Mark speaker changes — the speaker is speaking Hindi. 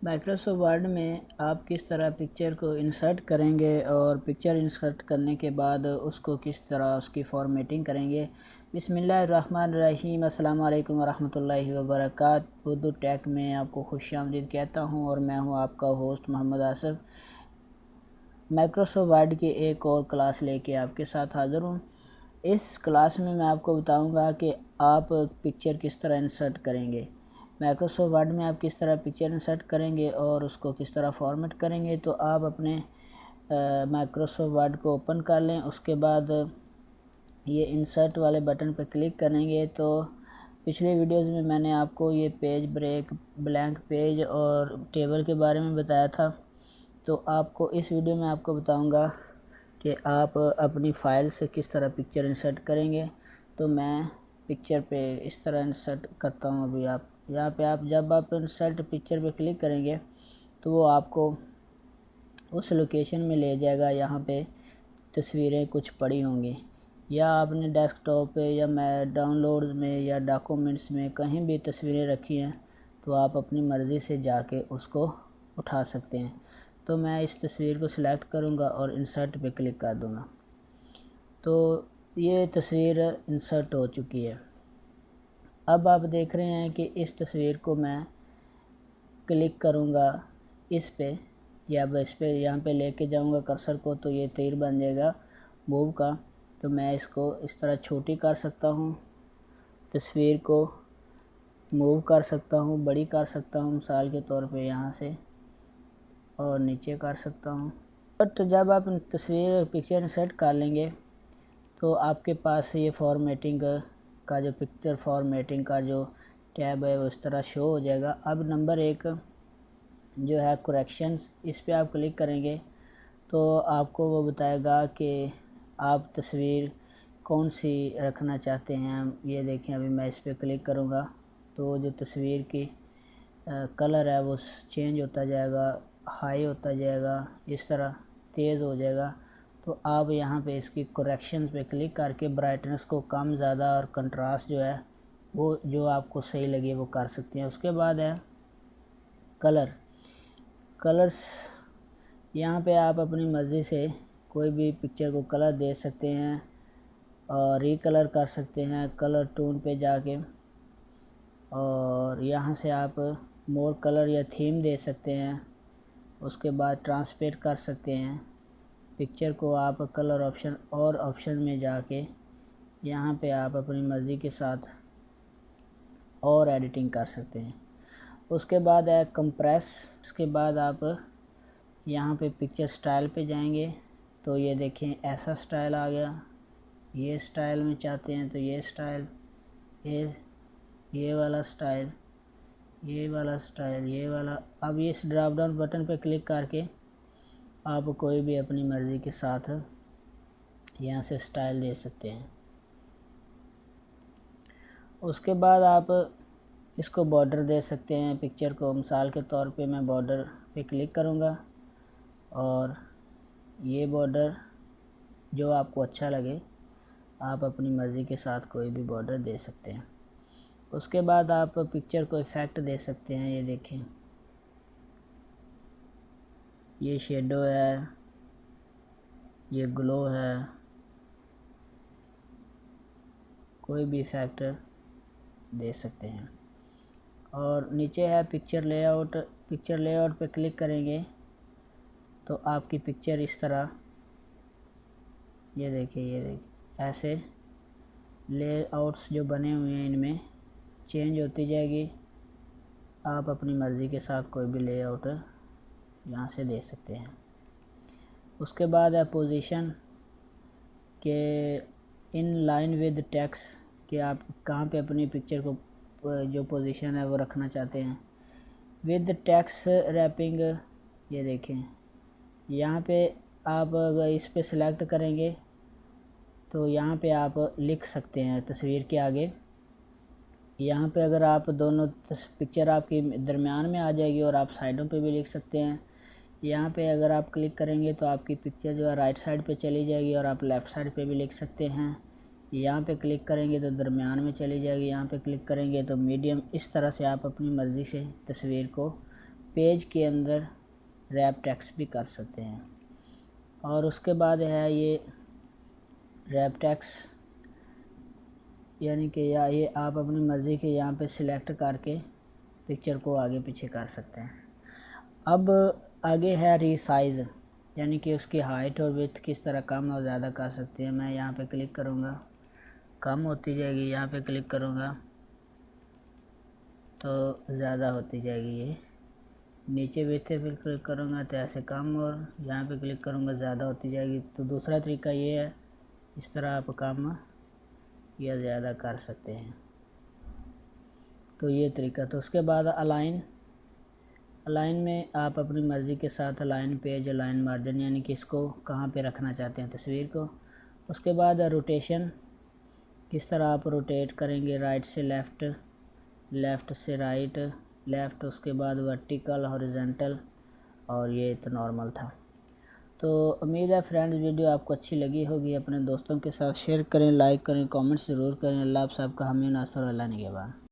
Speaker 1: माइक्रोसॉफ्ट वर्ड में आप किस तरह पिक्चर को इंसर्ट करेंगे और पिक्चर इंसर्ट करने के बाद उसको किस तरह उसकी फॉर्मेटिंग करेंगे। बिस्मिल्लाहिर्रहमानिर्रहीम, अस्सलाम वालेकुम वरहमतुल्लाहि वबरकातुहू। उर्दू टेक में आपको खुशामदीद कहता हूँ और मैं हूँ आपका host Mohammed Asif. Microsoft Word की एक और क्लास लेके आपके साथ हाज़िर हूँ। इस क्लास में मैं आपको बताऊँगा कि आप पिक्चर किस तरह इंसर्ट करेंगे। माइक्रोसॉफ्ट वर्ड में आप किस तरह पिक्चर इंसर्ट करेंगे और उसको किस तरह फॉर्मेट करेंगे। तो आप अपने माइक्रोसॉफ्ट वर्ड को ओपन कर लें। उसके बाद ये इंसर्ट वाले बटन पर क्लिक करेंगे तो पिछले वीडियोस में मैंने आपको ये पेज ब्रेक, ब्लैंक पेज और टेबल के बारे में बताया था। तो आपको इस वीडियो में आपको बताऊंगा कि आप अपनी फ़ाइल से किस तरह पिक्चर इंसर्ट करेंगे। तो मैं पिक्चर पे इस तरह इंसर्ट करता हूँ। अभी आप यहाँ पे आप जब आप इंसर्ट पिक्चर पे क्लिक करेंगे तो वो आपको उस लोकेशन में ले जाएगा। यहाँ पे तस्वीरें कुछ पड़ी होंगी या आपने डेस्कटॉप पे या मैं डाउनलोड में या डॉक्यूमेंट्स में कहीं भी तस्वीरें रखी हैं तो आप अपनी मर्ज़ी से जाके उसको उठा सकते हैं। तो मैं इस तस्वीर को सिलेक्ट करूँगा और इंसर्ट पे क्लिक कर दूँगा। तो ये तस्वीर इंसर्ट हो चुकी है। अब आप देख रहे हैं कि इस तस्वीर को मैं क्लिक करूँगा इस पे या इस पे यहाँ पे लेके जाऊँगा कर्सर को तो ये तीर बन जाएगा मूव का। तो मैं इसको इस तरह छोटी कर सकता हूँ, तस्वीर को मूव कर सकता हूँ, बड़ी कर सकता हूँ मिसाल के तौर पे यहाँ से, और नीचे कर सकता हूँ। बट जब आप तस्वीर पिक्चर इंसर्ट कर लेंगे तो आपके पास ये फॉर्मेटिंग का जो पिक्चर फॉर्मेटिंग का जो टैब है वो इस तरह शो हो जाएगा। अब नंबर 1 जो है करेक्शंस, इस पे आप क्लिक करेंगे तो आपको वो बताएगा कि आप तस्वीर कौन सी रखना चाहते हैं। ये देखें, अभी मैं इस पे क्लिक करूँगा तो जो तस्वीर की कलर है वो चेंज होता जाएगा, हाई होता जाएगा, इस तरह तेज़ हो जाएगा। तो आप यहाँ पे इसकी करेक्शंस पे क्लिक करके ब्राइटनेस को कम ज़्यादा और कंट्रास्ट जो है वो जो आपको सही लगे वो कर सकते हैं। उसके बाद है कलर्स। यहाँ पे आप अपनी मर्ज़ी से कोई भी पिक्चर को कलर दे सकते हैं और रीकलर कर सकते हैं कलर टून पे जाके, और यहाँ से आप मोर कलर या थीम दे सकते हैं। उसके बाद ट्रांसपेट कर सकते हैं पिक्चर को आप कलर ऑप्शन और ऑप्शन में जाके यहाँ पे आप अपनी मर्ज़ी के साथ और एडिटिंग कर सकते हैं। उसके बाद है कंप्रेस। उसके बाद आप यहाँ पे पिक्चर स्टाइल पे जाएंगे तो ये देखें ऐसा स्टाइल आ गया। ये स्टाइल में चाहते हैं तो ये स्टाइल, ये वाला स्टाइल, ये वाला स्टाइल, ये वाला। अब ये इस ड्रॉप डाउन बटन पे क्लिक करके आप कोई भी अपनी मर्ज़ी के साथ यहाँ से स्टाइल दे सकते हैं। उसके बाद आप इसको बॉर्डर दे सकते हैं पिक्चर को। मिसाल के तौर पे मैं बॉर्डर पे क्लिक करूँगा और ये बॉर्डर जो आपको अच्छा लगे आप अपनी मर्ज़ी के साथ कोई भी बॉर्डर दे सकते हैं। उसके बाद आप पिक्चर को इफ़ेक्ट दे सकते हैं। ये देखें, ये शेडो है, ये ग्लो है, कोई भी इफ़ेक्ट दे सकते हैं। और नीचे है पिक्चर लेआउट। पिक्चर लेआउट पे क्लिक करेंगे तो आपकी पिक्चर इस तरह, ये देखिए ऐसे लेआउट्स जो बने हुए हैं इनमें चेंज होती जाएगी। आप अपनी मर्ज़ी के साथ कोई भी लेआउट यहाँ से दे सकते हैं। उसके बाद है पोजीशन के इन लाइन विद टेक्स्ट, कि आप कहाँ पे अपनी पिक्चर को जो पोजीशन है वो रखना चाहते हैं। विद टेक्स्ट रैपिंग, ये देखें यहाँ पे आप अगर इस पे सिलेक्ट करेंगे तो यहाँ पे आप लिख सकते हैं तस्वीर के आगे। यहाँ पे अगर आप दोनों पिक्चर आपकी दरमियान में आ जाएगी और आप साइडों पे भी लिख सकते हैं। यहाँ पे अगर आप क्लिक करेंगे तो आपकी पिक्चर जो है राइट साइड पे चली जाएगी और आप लेफ़्ट साइड पे भी लिख सकते हैं। यहाँ पे क्लिक करेंगे तो दरमियान में चली जाएगी, यहाँ पे क्लिक करेंगे तो मीडियम। इस तरह से आप अपनी मर्ज़ी से तस्वीर को पेज के अंदर रैप टेक्स्ट भी कर सकते हैं। और उसके बाद है ये रैप टेक्स्ट, यानी कि या ये आप अपनी मर्ज़ी के यहाँ पे सिलेक्ट करके पिक्चर को आगे पीछे कर सकते हैं। अब आगे है रीसाइज़, यानी कि उसकी हाइट और विड्थ किस तरह कम और ज़्यादा कर सकते हैं। मैं यहाँ पे क्लिक करूँगा, कम होती जाएगी, यहाँ पे क्लिक करूँगा तो ज़्यादा होती जाएगी। ये नीचे विड्थ पे फिर क्लिक करूँगा तो ऐसे कम, और यहाँ पे क्लिक करूँगा ज़्यादा होती जाएगी। तो दूसरा तरीका ये है, इस तरह आप कम या ज़्यादा कर सकते हैं। तो ये तरीका। तो उसके बाद अलाइन में आप अपनी मर्ज़ी के साथ अलाइन पेज, अलाइन मार्जिन, यानी कि इसको कहाँ पे रखना चाहते हैं तस्वीर को। उसके बाद रोटेशन, किस तरह आप रोटेट करेंगे, राइट से लेफ़्ट, लेफ़्ट से राइट, लेफ़्ट, उसके बाद वर्टिकल, हॉरिजॉन्टल, और ये तो नॉर्मल था। तो उम्मीद है फ्रेंड्स वीडियो आपको अच्छी लगी होगी। अपने दोस्तों के साथ शेयर करें, लाइक करें, कमेंट ज़रूर करें। अल्लाह आप सबका हामी नासर, अल्लाह निगहबान।